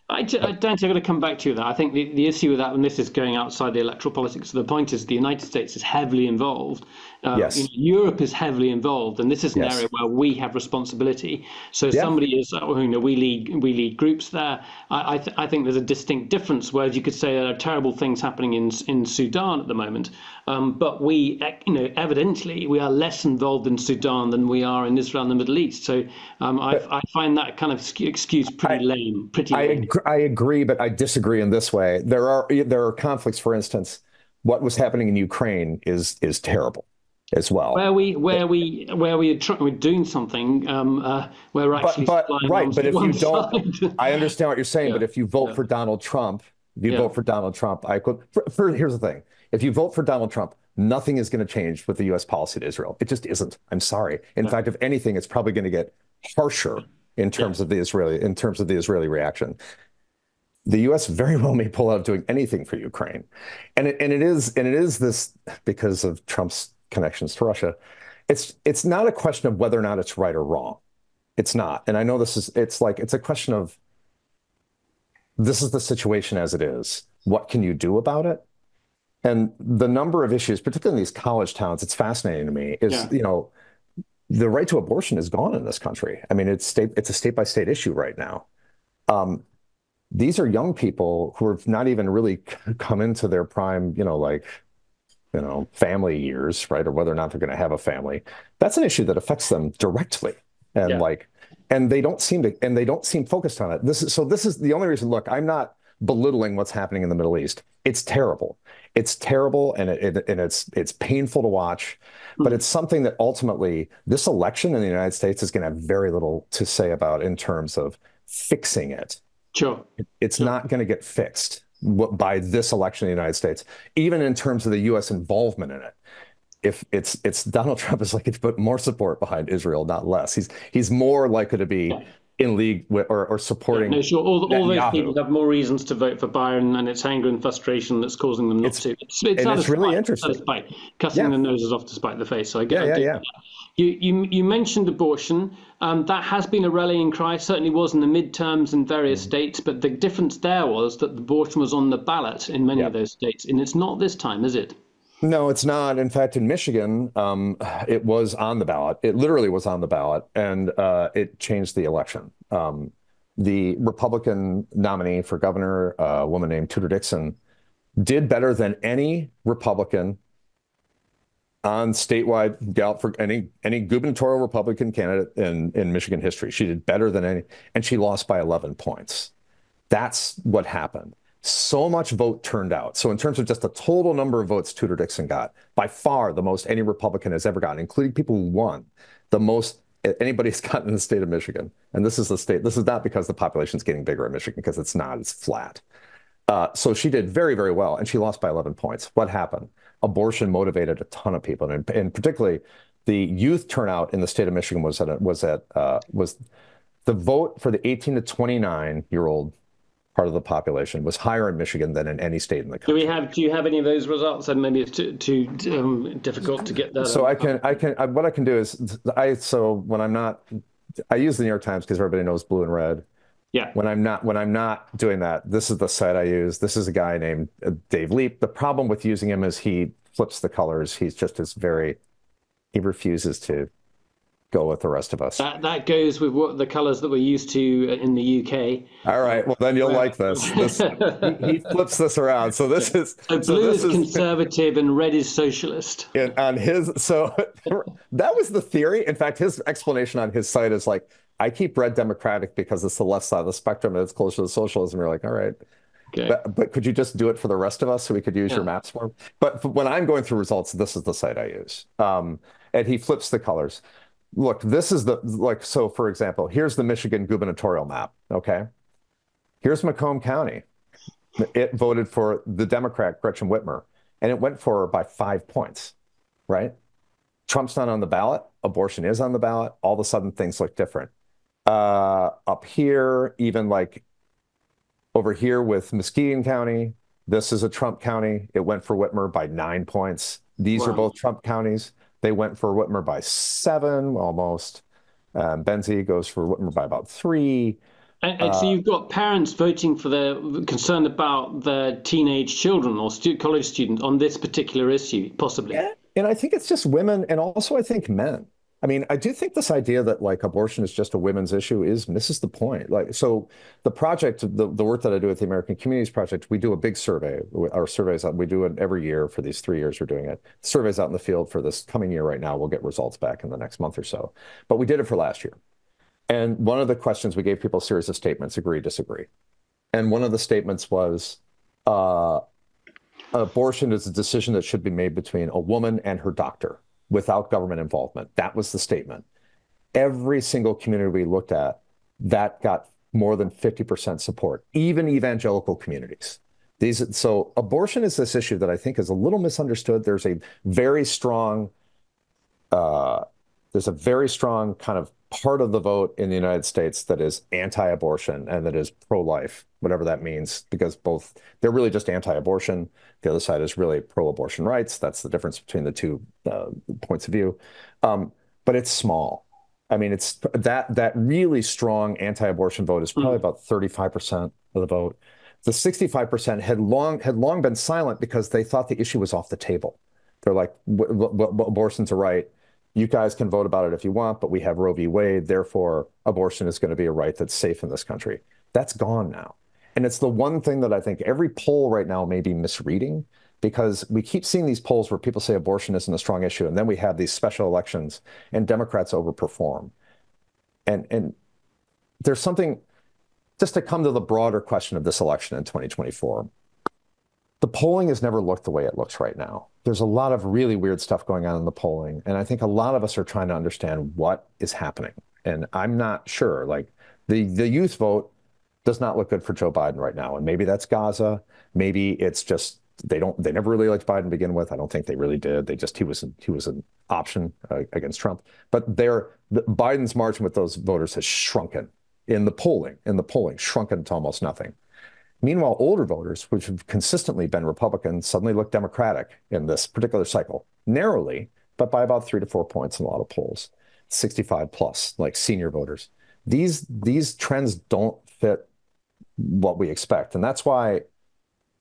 Dante, I'm going to come back to you there. I think the issue with that, and this is going outside the electoral politics, the point is the United States is heavily involved. yes, Europe is heavily involved, and this is an area yes, where we have responsibility. So yeah. somebody is, we lead groups there. I think there's a distinct difference. Whereas you could say there are terrible things happening in Sudan at the moment, but evidently we are less involved in Sudan than we are in Israel and the Middle East. So I find that kind of excuse pretty I, lame, pretty lame. I agree, but I disagree in this way. There are conflicts, for instance, what was happening in Ukraine is terrible as well. We're doing something, we're actually But supplying right, arms but to if you one don't, side. I understand what you're saying, Yeah, but if you vote yeah, for Donald Trump, if you yeah, vote for Donald Trump, I could here's the thing. If you vote for Donald Trump, nothing is going to change with the US policy to Israel. It just isn't. I'm sorry. In yeah, fact, if anything, it's probably going to get harsher yeah. in terms of the Israeli reaction. The US very well may pull out of doing anything for Ukraine. And it is this because of Trump's connections to Russia. It's not a question of whether or not it's right or wrong. It's not. And I know it's a question of this is the situation as it is. What can you do about it? And the number of issues, particularly in these college towns, it's fascinating to me, is, Yeah. the right to abortion is gone in this country. I mean, it's a state by state issue right now. Um, these are young people who have not even really come into their prime, family years, right? Or whether or not they're going to have a family. That's an issue that affects them directly. And Yeah. like, and they don't seem focused on it. This is the only reason, look, I'm not belittling what's happening in the Middle East. It's terrible. It's terrible and it's painful to watch, but Mm. it's something that ultimately this election in the United States is going to have very little to say about in terms of fixing it. Sure. It's Sure. not going to get fixed by this election in the United States, even in terms of the U.S. involvement in it. If it's Donald Trump is likely to put more support behind Israel, not less. He's more likely to be Yeah. in league with or Yeah. No, supporting sure. All those people Netanyahu. have more reasons to vote for Biden, and it's anger and frustration that's causing them not It's to. It's and out of it's really spite. It's out of interesting. spite. Cutting Yeah, their noses off to spite the face. So yeah, I yeah, do. yeah. You mentioned abortion. That has been a rallying cry. Certainly was in the midterms in various Mhm. states. But the difference there was that abortion was on the ballot in many Yeah. of those states, and it's not this time, is it? No, it's not. In fact, in Michigan, it was on the ballot. It literally was on the ballot, and it changed the election. The Republican nominee for governor, a woman named Tudor Dixon, did better than any Republican on statewide ballot for any gubernatorial Republican candidate in Michigan history. She did better than any, and she lost by 11 points. That's what happened. So much vote turned out. So in terms of just the total number of votes Tudor Dixon got, by far the most any Republican has ever gotten, including people who won, the most anybody's gotten in the state of Michigan, and this is the state, this is not because the population's getting bigger in Michigan, because it's not, it's flat. So she did very, very well, and she lost by 11 points. What happened? Abortion motivated a ton of people, and particularly the youth turnout in the state of Michigan was the vote for the 18 to 29-year-old part of the population was higher in Michigan than in any state in the country. Do you have any of those results? And maybe it's too difficult to get that. So what I can do is so when I'm not, I use the New York Times because everybody knows blue and red. Yeah. When I'm not doing that, this is the site I use. This is a guy named Dave Leap. The problem with using him is he flips the colors. He's just he refuses to go with the rest of us. That goes with what the colors that we're used to in the UK. All right, well then you'll like this. He flips this around. So this is blue is conservative and red is socialist. And on his, so that was the theory. In fact, his explanation on his site is like, I keep red Democratic because it's the left side of the spectrum and it's closer to socialism. We're like, all right. Okay. But could you just do it for the rest of us so we could use your maps for? But when I'm going through results, this is the site I use. And he flips the colors. Look, this is so for example, here's the Michigan gubernatorial map, okay? Here's Macomb County. It voted for the Democrat, Gretchen Whitmer, and it went for her by 5 points, right? Trump's not on the ballot. Abortion is on the ballot. All of a sudden, things look different. Up here, even like over here with Muskegon County, this is a Trump county. It went for Whitmer by 9 points. These are both Trump counties. They went for Whitmer by 7, almost. Benzie goes for Whitmer by about 3. And so you've got parents voting for concerned about their teenage children or college students on this particular issue, possibly. Yeah. And I think it's just women, and also I think men. I mean, I do think this idea that like abortion is just a women's issue misses the point. Like, so the project, the work that I do with the American Communities Project, we do a big survey. Our surveys, we do it every year for these 3 years we're doing it. Surveys out in the field for this coming year right now. We'll get results back in the next month or so. But we did it for last year. And one of the questions, we gave people a series of statements, agree, disagree. And one of the statements was, abortion is a decision that should be made between a woman and her doctor without government involvement. That was the statement. Every single community we looked at, that got more than 50% support, even evangelical communities. So abortion is this issue that I think is a little misunderstood. There's a very strong kind of part of the vote in the United States that is anti-abortion and that is pro-life, whatever that means, because they're really just anti-abortion. The other side is really pro-abortion rights. That's the difference between the two points of view. But it's small. I mean, it's that really strong anti-abortion vote is probably about 35% of the vote. The 65% had long been silent because they thought the issue was off the table. They're like, abortion's a right. You guys can vote about it if you want, but we have Roe v. Wade. Therefore, abortion is going to be a right that's safe in this country. That's gone now. And it's the one thing that I think every poll right now may be misreading, because we keep seeing these polls where people say abortion isn't a strong issue. And then we have these special elections and Democrats overperform. And there's something, just to come to the broader question of this election in 2024, the polling has never looked the way it looks right now. There's a lot of really weird stuff going on in the polling. And I think a lot of us are trying to understand what is happening. And I'm not sure, like the youth vote does not look good for Joe Biden right now. And maybe that's Gaza. Maybe it's just, they never really liked Biden to begin with. I don't think they really did. He was an option against Trump. But Biden's margin with those voters has shrunken in the polling, shrunken to almost nothing. Meanwhile, older voters, which have consistently been Republican, suddenly look Democratic in this particular cycle, narrowly, but by about 3 to 4 points in a lot of polls, 65 plus, like senior voters. These trends don't fit what we expect. And that's why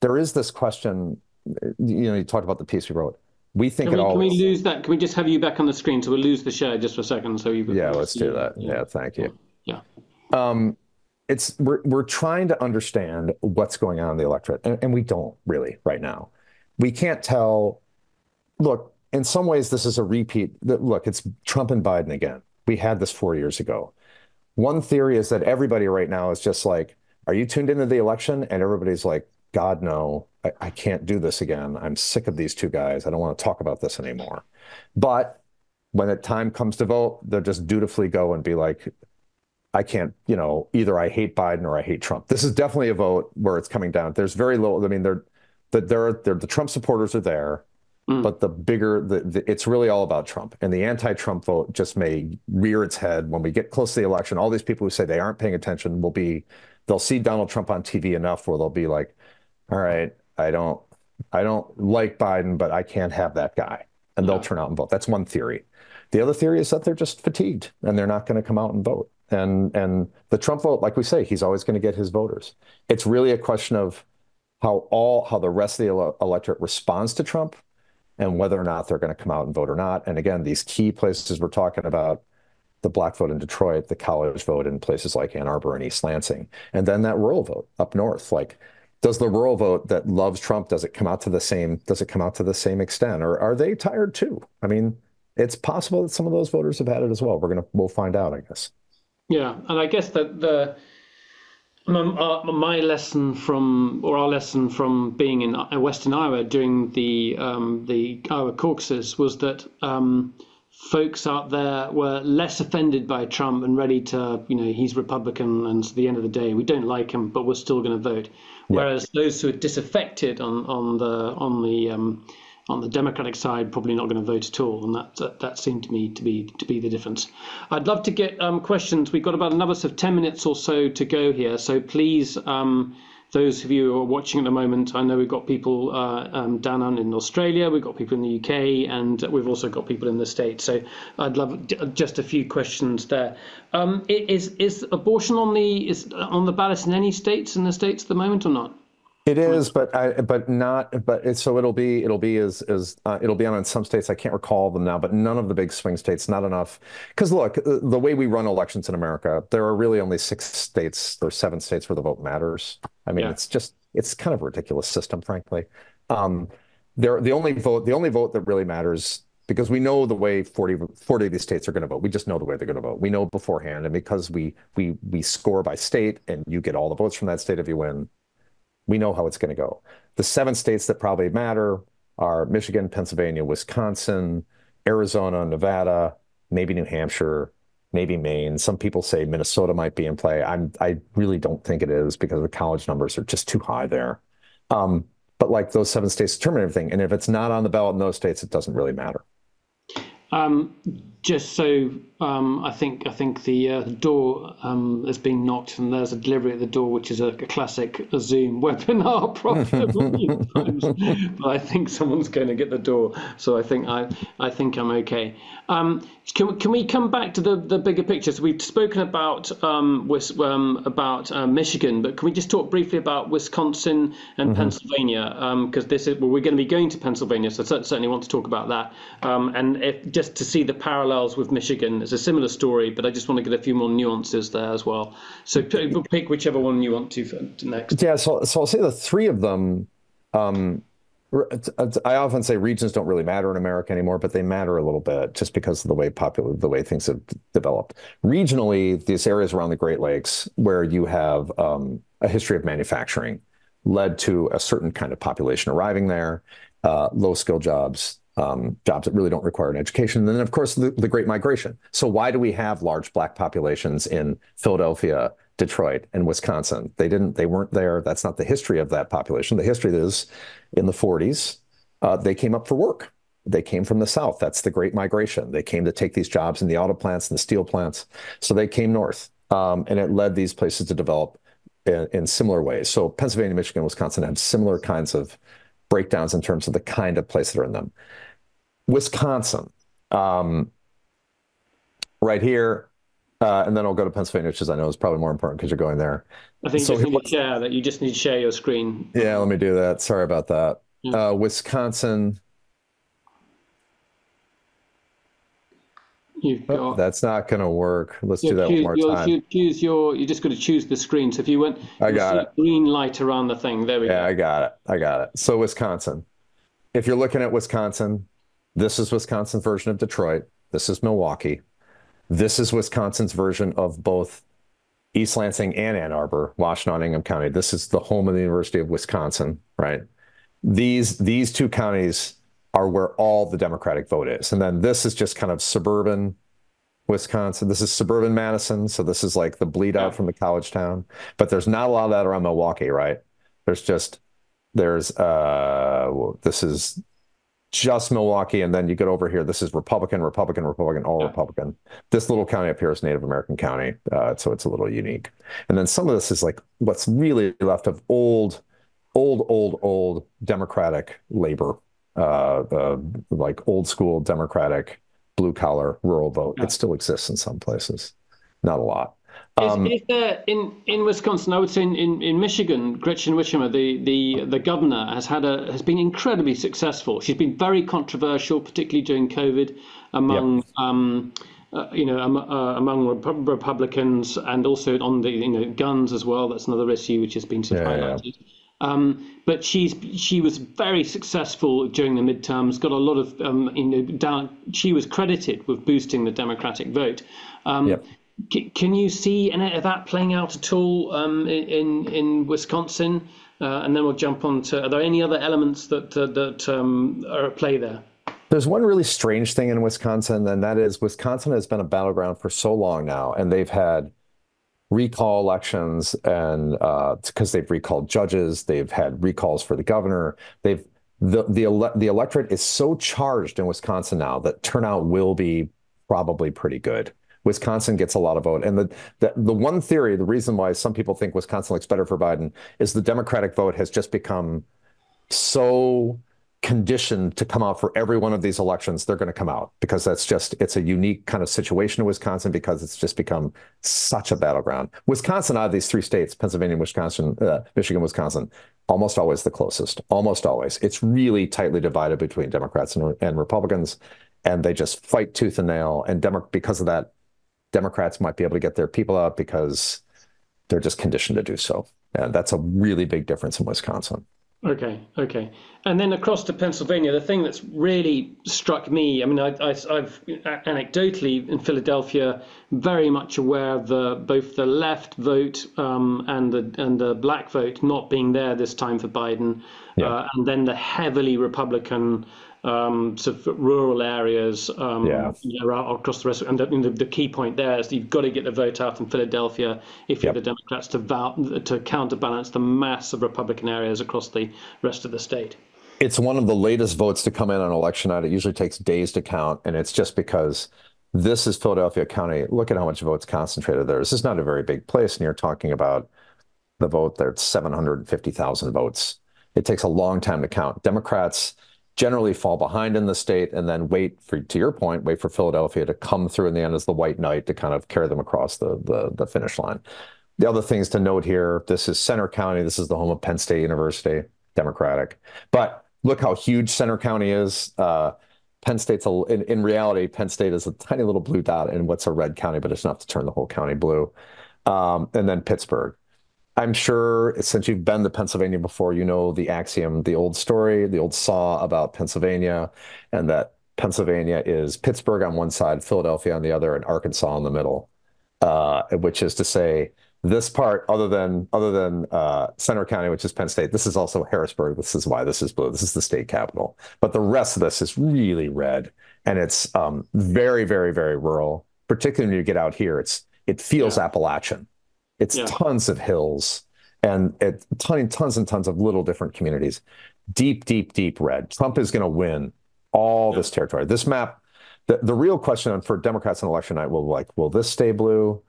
there is this question, you talked about the piece we wrote. We think can we lose that? Can we just have you back on the screen so we'll lose the share just for a second? Yeah, let's do that. Yeah, thank you. Yeah. We're trying to understand what's going on in the electorate, and we don't really right now. We can't tell. Look, in some ways, this is a repeat. Look, it's Trump and Biden again. We had this 4 years ago. One theory is that everybody right now is just like, are you tuned into the election? And everybody's like, God, no, I can't do this again. I'm sick of these two guys. I don't want to talk about this anymore. But when the time comes to vote, they'll just dutifully go and be like, I can't, either I hate Biden or I hate Trump. This is definitely a vote where it's coming down. There's very little. I mean, the Trump supporters are there, but it's really all about Trump. And the anti-Trump vote just may rear its head when we get close to the election. All these people who say they aren't paying attention they'll see Donald Trump on TV enough where they'll be like, all right, I don't like Biden, but I can't have that guy. And they'll turn out and vote. That's one theory. The other theory is that they're just fatigued and they're not going to come out and vote. And the Trump vote, like we say, he's always going to get his voters. It's really a question of how the rest of the electorate responds to Trump and whether or not they're going to come out and vote or not. And again, these key places we're talking about, the black vote in Detroit, the college vote in places like Ann Arbor and East Lansing, and then that rural vote up north. Like, does the rural vote that loves Trump, does it come out to the same extent, or are they tired too? I mean, it's possible that some of those voters have had it as well. We'll find out, I guess. Yeah, and I guess that my lesson our lesson from being in Western Iowa during the Iowa caucuses was that folks out there were less offended by Trump and ready to, he's Republican, and at the end of the day, we don't like him, but we're still going to vote. Yeah. Whereas those who are disaffected on the Democratic side probably not going to vote at all, and that seemed to me to be the difference. I'd love to get questions. We've got about another sort of 10 minutes or so to go here, so please, those of you who are watching at the moment, I know we've got people down in Australia, we've got people in the UK, and we've also got people in the States. So I'd love just a few questions there. Is abortion on the ballot in any states in the States at the moment or not? It is, but it'll be on in some states. I can't recall them now, but none of the big swing states, not enough. Because look, the way we run elections in America, there are really only 6 states or 7 states where the vote matters. I mean, it's kind of a ridiculous system, frankly. The only vote that really matters, because we know the way 40 of these states are going to vote. We just know the way they're going to vote. We know beforehand, and because we score by state, and you get all the votes from that state if you win. We know how it's going to go. The 7 states that probably matter are Michigan, Pennsylvania, Wisconsin, Arizona, Nevada, maybe New Hampshire, maybe Maine. Some people say Minnesota might be in play. I really don't think it is, because the college numbers are just too high there. But like, those 7 states determine everything. And if it's not on the ballot in those states, it doesn't really matter. Just so I think the door is being knocked, and there's a delivery at the door, which is a classic Zoom webinar problem. But I think someone's going to get the door, so I think I'm okay. Can we come back to the bigger picture? So we've spoken about Michigan, but can we just talk briefly about Wisconsin and Pennsylvania? Because we're going to be going to Pennsylvania, so I certainly want to talk about that. And just to see the parallels with Michigan, it's a similar story, but I just want to get a few more nuances there as well. So pick whichever one you want to next. Yeah, so I'll say the 3 of them. I often say regions don't really matter in America anymore, but they matter a little bit just because of the way things have developed. Regionally, these areas around the Great Lakes, where you have a history of manufacturing, led to a certain kind of population arriving there, low-skill jobs that really don't require an education. And then, of course, the Great Migration. So why do we have large black populations in Philadelphia, Detroit, and Wisconsin? They weren't there. That's not the history of that population. The history is, in the 40s, they came up for work. They came from the South. That's the Great Migration. They came to take these jobs in the auto plants and the steel plants. So they came north, and it led these places to develop in similar ways. So Pennsylvania, Michigan, Wisconsin have similar kinds of breakdowns in terms of the kind of place that are in them. Wisconsin, right here, and then I'll go to Pennsylvania, which, as I know, is probably more important because you're going there. I think you just need to share your screen. Yeah, let me do that. Sorry about that. Yeah. Wisconsin. That's not going to work. Let's do that one more time. You just got to choose the screen. So if you went, I got it. Green light around the thing. There we go. Yeah, I got it. So Wisconsin. If you're looking at Wisconsin, this is Wisconsin's version of Detroit. This is Milwaukee. This is Wisconsin's version of both East Lansing and Ann Arbor, Washtenaw-Ingham County. This is the home of the University of Wisconsin, right? These 2 counties are where all the Democratic vote is. And then this is just kind of suburban Wisconsin. This is suburban Madison. So this is like the bleed out from the college town. But there's not a lot of that around Milwaukee, right? There's just, this is just Milwaukee. And then you get over here. This is Republican, Republican, Republican, all Republican. This little county up here is Native American County. So it's a little unique. And then some of this is like what's really left of old Democratic labor, like old school Democratic blue collar rural vote. It still exists in some places, not a lot. Is there in Wisconsin? I would say in Michigan, Gretchen Whitmer, the governor, has been incredibly successful. She's been very controversial, particularly during COVID, among among Republicans, and also on the guns as well. That's another issue which has been sort of highlighted. But she was very successful during the midterms. Got a lot of she was credited with boosting the Democratic vote. Can you see any of that playing out at all in Wisconsin? And then we'll jump on to, are there any other elements that are at play there? There's one really strange thing in Wisconsin, and that is Wisconsin has been a battleground for so long now, and they've had recall elections, and because they've recalled judges, they've had recalls for the governor. The electorate is so charged in Wisconsin now that turnout will be probably pretty good. Wisconsin gets a lot of vote. And the one theory, the reason why some people think Wisconsin looks better for Biden is the Democratic vote has just become so conditioned to come out for every one of these elections. They're going to come out because it's a unique kind of situation in Wisconsin because it's just become such a battleground. Wisconsin, out of these three states, Pennsylvania, Wisconsin, Michigan, Wisconsin, almost always the closest, almost always. It's really tightly divided between Democrats and Republicans, and they just fight tooth and nail. And because of that, Democrats might be able to get their people out because they're just conditioned to do so. And that's a really big difference in Wisconsin. Okay. And then across to Pennsylvania, the thing that's really struck me, I mean, I've anecdotally in Philadelphia very much aware of both the left vote and the black vote not being there this time for Biden, and then the heavily Republican sort of rural areas across the rest. And the key point there is you've got to get the vote out in Philadelphia if you're the Democrats to counterbalance the mass of Republican areas across the rest of the state. It's one of the latest votes to come in on election night. It usually takes days to count, and it's just because this is Philadelphia County. Look at how much votes concentrated there. This is not a very big place, and you're talking about the vote there's 750,000 votes. It takes a long time to count. Democrats generally fall behind in the state and then to your point, wait for Philadelphia to come through in the end as the white knight to kind of carry them across the finish line. The other things to note here, this is Center County. This is the home of Penn State University, Democratic. But look how huge Center County is. Penn State's, in reality, Penn State is a tiny little blue dot in what's a red county, but it's enough to turn the whole county blue. And then Pittsburgh. I'm sure since you've been to Pennsylvania before, you know the axiom, the old story, the old saw about Pennsylvania, and that Pennsylvania is Pittsburgh on one side, Philadelphia on the other, and Arkansas in the middle, which is to say this part, other than Center County, which is Penn State, this is also Harrisburg. This is why this is blue. This is the state capital. But the rest of this is really red, and it's very, very, very rural. Particularly when you get out here, it feels Appalachian. It's tons of hills and tons and tons of little different communities. Deep, deep, deep red. Trump is going to win all this territory. This map, the real question for Democrats on election night will this stay blue?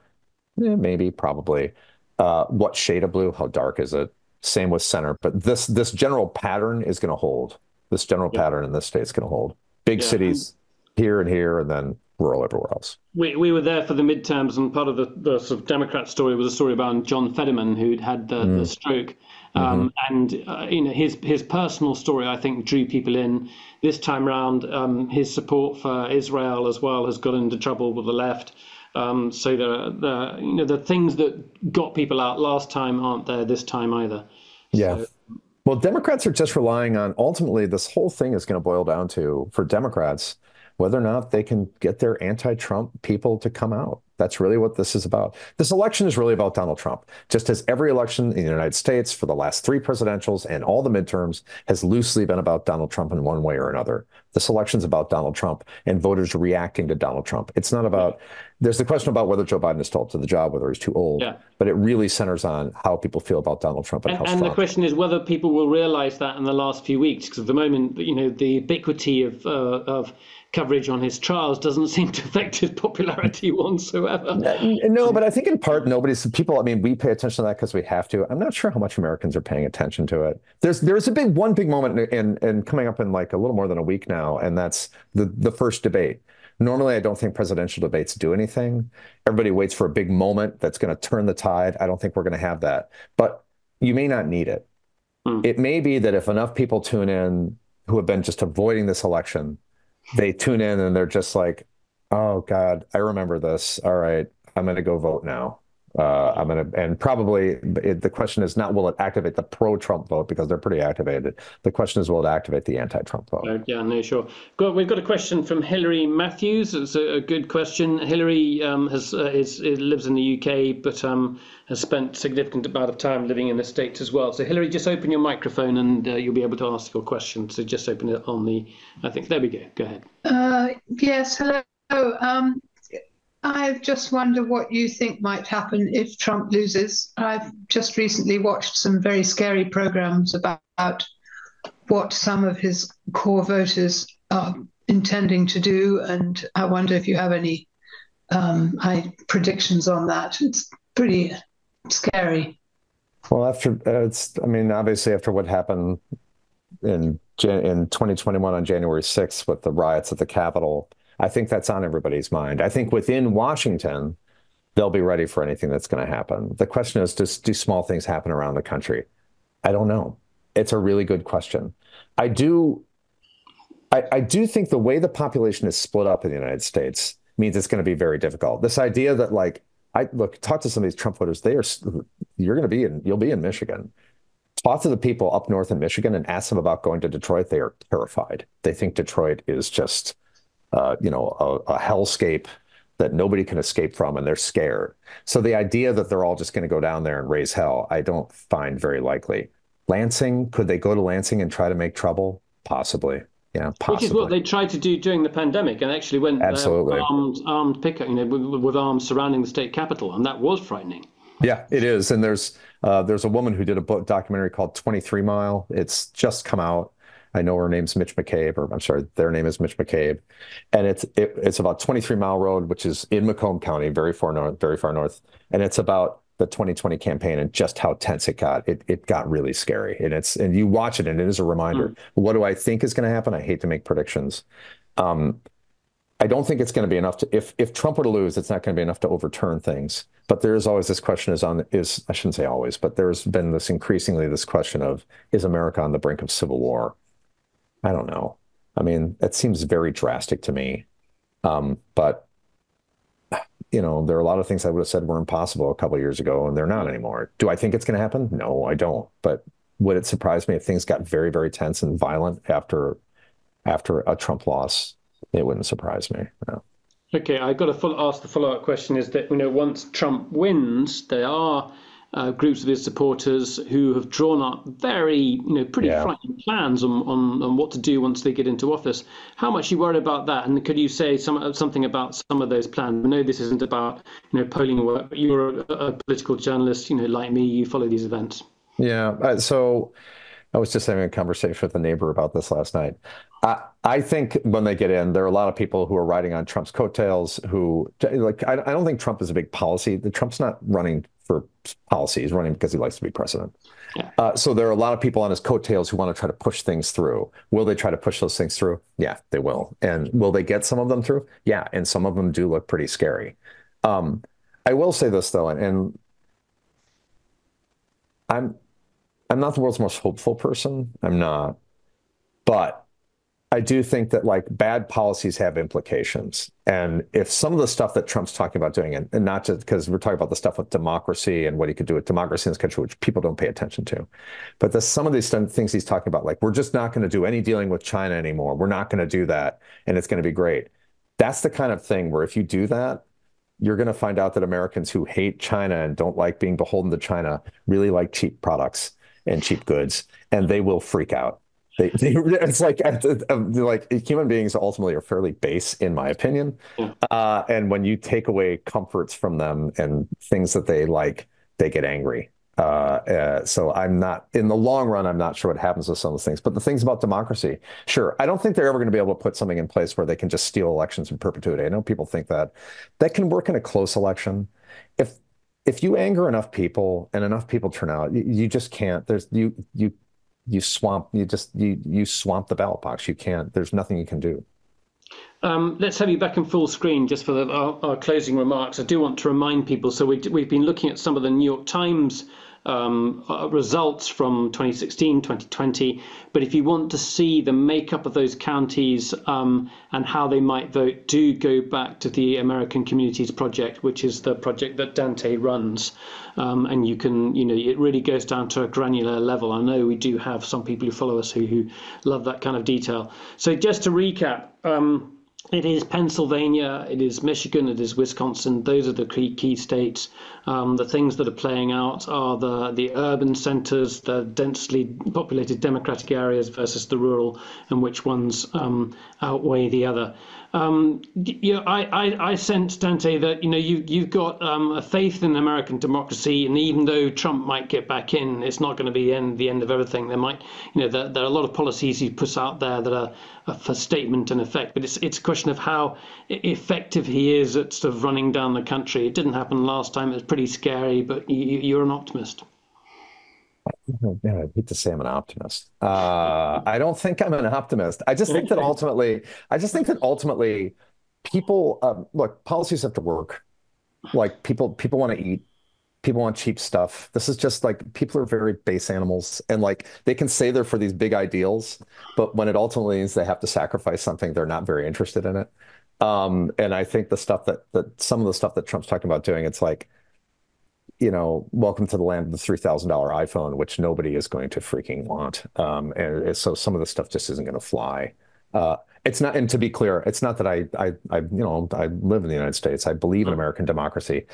Maybe, probably. What shade of blue? How dark is it? Same with center. But this general pattern is going to hold. This general pattern in this state is going to hold. Big cities here, and then rural everywhere else. We were there for the midterms, and part of the sort of Democrat story was a story about John Fetterman, who'd had the stroke. And his personal story, I think, drew people in. This time round, his support for Israel as well has got into trouble with the left. So the things that got people out last time aren't there this time either. Yeah. Well, Democrats are just relying on, ultimately, this whole thing is going to boil down to, for Democrats, whether or not they can get their anti-Trump people to come out. That's really what this is about. This election is really about Donald Trump, just as every election in the United States for the last 3 presidentials and all the midterms has loosely been about Donald Trump in one way or another. This election's about Donald Trump and voters reacting to Donald Trump. It's not about, there's the question about whether Joe Biden is still up to the job, whether he's too old, but it really centers on how people feel about Donald Trump and how strong. And the question is whether people will realize that in the last few weeks, because at the moment, the ubiquity of coverage on his trials doesn't seem to affect his popularity whatsoever. No, but I think in part I mean, we pay attention to that because we have to. I'm not sure how much Americans are paying attention to it. There's one big moment in coming up in like a little more than a week now, and that's the first debate. Normally, I don't think presidential debates do anything. Everybody waits for a big moment that's going to turn the tide. I don't think we're going to have that, but you may not need it. It may be that if enough people tune in who have been just avoiding this election, they tune in and they're just like, oh God, I remember this. All right, I'm going to go vote now. And probably the question is not, will it activate the pro-Trump vote, because they're pretty activated. The question is, will it activate the anti-Trump vote? Yeah, no, sure. We've got a question from Hillary Matthews. It's a good question. Hillary lives in the UK, but has spent significant amount of time living in the States as well. So Hillary, just open your microphone and you'll be able to ask your question. So just open it on I think, there we go. Go ahead. Yes, hello. I just wonder what you think might happen if Trump loses. I've just recently watched some very scary programs about what some of his core voters are intending to do, and I wonder if you have any predictions on that. It's pretty scary. Well, obviously after what happened in 2021 on January 6th with the riots at the Capitol, I think that's on everybody's mind. I think within Washington, they'll be ready for anything that's going to happen. The question is, do small things happen around the country? I don't know. It's a really good question. I do think the way the population is split up in the United States means it's going to be very difficult. This idea that talk to some of these Trump voters, you'll be in Michigan. Talk to the people up north in Michigan and ask them about going to Detroit. They are terrified. They think Detroit is just a hellscape that nobody can escape from, and they're scared. So the idea that they're all just going to go down there and raise hell, I don't find very likely. Lansing, could they go to Lansing and try to make trouble? Possibly. Yeah, possibly. Which is what they tried to do during the pandemic, and actually went armed pickup, with arms surrounding the state capitol, and that was frightening. Yeah, it is. And there's a woman who did a documentary called 23 Mile. It's just come out. I know her name's Mitch McCabe, or I'm sorry, their name is Mitch McCabe. And it's about 23 Mile Road, which is in Macomb County, very far north. And it's about the 2020 campaign and just how tense it got. It got really scary. And you watch it and it is a reminder. What do I think is going to happen? I hate to make predictions. I don't think it's going to be enough to, if Trump were to lose, it's not going to be enough to overturn things. But there is always this question I shouldn't say always, but there's been increasingly this question of, is America on the brink of civil war? I don't know. I mean, that seems very drastic to me. But, there are a lot of things I would have said were impossible a couple of years ago, and they're not anymore. Do I think it's going to happen? No, I don't. But would it surprise me if things got very, very tense and violent after a Trump loss? It wouldn't surprise me. No. Okay, I've got to ask the follow-up question is that, once Trump wins, there are groups of his supporters who have drawn up very, pretty frightening plans on what to do once they get into office. How much are you worried about that? And could you say something about some of those plans? I know this isn't about, polling work, but you're a political journalist, like me, you follow these events. Yeah, so I was just having a conversation with a neighbor about this last night. I think when they get in, there are a lot of people who are riding on Trump's coattails who, I don't think Trump is a big policy. Trump's not running for policy. He's running because he likes to be president. Yeah. So there are a lot of people on his coattails who want to try to push things through. Will they try to push those things through? Yeah, they will. And will they get some of them through? Yeah, and some of them do look pretty scary. I will say this, though, and I'm not the world's most hopeful person. I'm not. But I do think that bad policies have implications. And if some of the stuff that Trump's talking about doing, and not just because we're talking about the stuff with democracy and what he could do with democracy in this country, which people don't pay attention to, but some of these things he's talking about, we're just not going to do any dealing with China anymore. We're not going to do that. And it's going to be great. That's the kind of thing where if you do that, you're going to find out that Americans who hate China and don't like being beholden to China really like cheap products and cheap goods, and they will freak out. It's like human beings ultimately are fairly base, in my opinion. Yeah. And when you take away comforts from them and things that they like, they get angry. So I'm not, in the long run, I'm not sure what happens with some of those things. But the things about democracy, sure, I don't think they're ever going to be able to put something in place where they can just steal elections in perpetuity. I know people think that can work in a close election. If you anger enough people and enough people turn out, you just can't. You swamp the ballot box. You can't. There's nothing you can do. Let's have you back in full screen just for our closing remarks. I do want to remind people, so we've been looking at some of the New York Times results from 2016, 2020, but if you want to see the makeup of those counties and how they might vote, do go back to the American Communities Project, which is the project that Dante runs. And you can, it really goes down to a granular level. I know we do have some people who follow us who love that kind of detail. So just to recap, it is Pennsylvania, it is Michigan, it is Wisconsin. Those are the key states. The things that are playing out are the urban centers, the densely populated democratic areas versus the rural, and which ones outweigh the other. I sense, Dante, that you've got a faith in American democracy, and even though Trump might get back in, it's not going to be the end of everything. There might, there are a lot of policies he puts out there that are for statement and effect, but it's a question of how effective he is at sort of running down the country. It didn't happen last time. It was pretty scary, but you're an optimist. I hate to say I'm an optimist. I don't think I'm an optimist. I just think that ultimately, people look. Policies have to work. Like people want to eat. People want cheap stuff. This is just like people are very base animals, and like they can say they're for these big ideals, but when it ultimately means they have to sacrifice something, they're not very interested in it. And I think the stuff that some of the stuff that Trump's talking about doing, it's like, welcome to the land of the $3,000 iPhone, which nobody is going to freaking want. And so some of the stuff just isn't going to fly. It's not, and to be clear, it's not that I live in the United States. I believe in American democracy.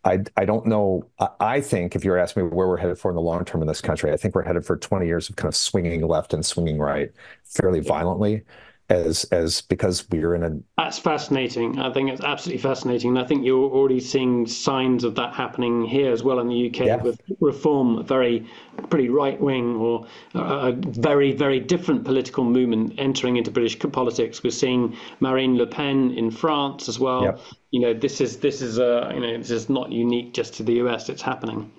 I don't know. I think if you're asking me where we're headed for in the long term in this country, I think we're headed for 20 years of kind of swinging left and swinging right fairly violently. Because we're in a... That's fascinating. I think it's absolutely fascinating. And I think you're already seeing signs of that happening here as well in the UK with Reform, pretty right-wing or a very, very different political movement entering into British politics. We're seeing Marine Le Pen in France as well. Yep. This is not unique just to the US. It's happening.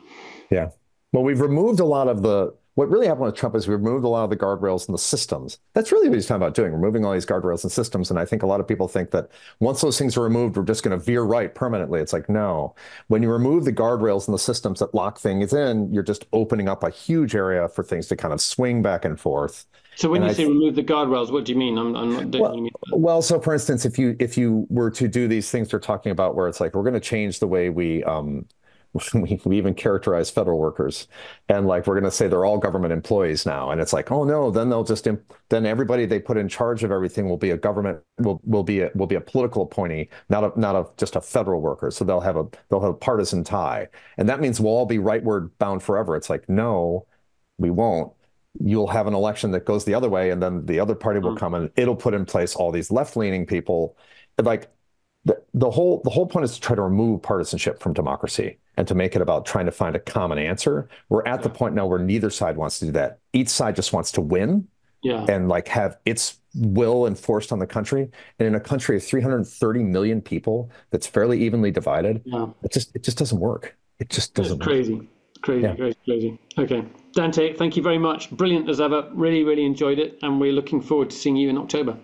Yeah. Well, we've removed a lot of what really happened with Trump is we removed a lot of the guardrails and the systems. That's really what he's talking about doing, removing all these guardrails and systems. And I think a lot of people think that once those things are removed, we're just going to veer right permanently. It's like, no. When you remove the guardrails and the systems that lock things in, you're just opening up a huge area for things to kind of swing back and forth. So when you say remove the guardrails, what do you mean? I'm not well, you mean that. Well, so for instance, if you were to do these things they're talking about where it's like, we're going to change the way we even characterize federal workers, and like we're going to say they're all government employees now, and it's like, oh no, then then everybody they put in charge of everything will be a government will be a political appointee, not just a federal worker. So they'll have a partisan tie, and that means we'll all be rightward bound forever. It's like, no, we won't. You'll have an election that goes the other way, and then the other party will come and it'll put in place all these left-leaning people. Like the whole point is to try to remove partisanship from democracy and to make it about trying to find a common answer. We're at the point now where neither side wants to do that. Each side just wants to win and like have its will enforced on the country. And in a country of 330 million people that's fairly evenly divided, it just doesn't work. It just doesn't work. Crazy. Okay. Dante, thank you very much. Brilliant as ever. Really, really enjoyed it. And we're looking forward to seeing you in October.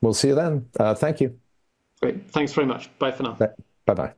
We'll see you then. Thank you. Great. Thanks very much. Bye for now. Bye-bye.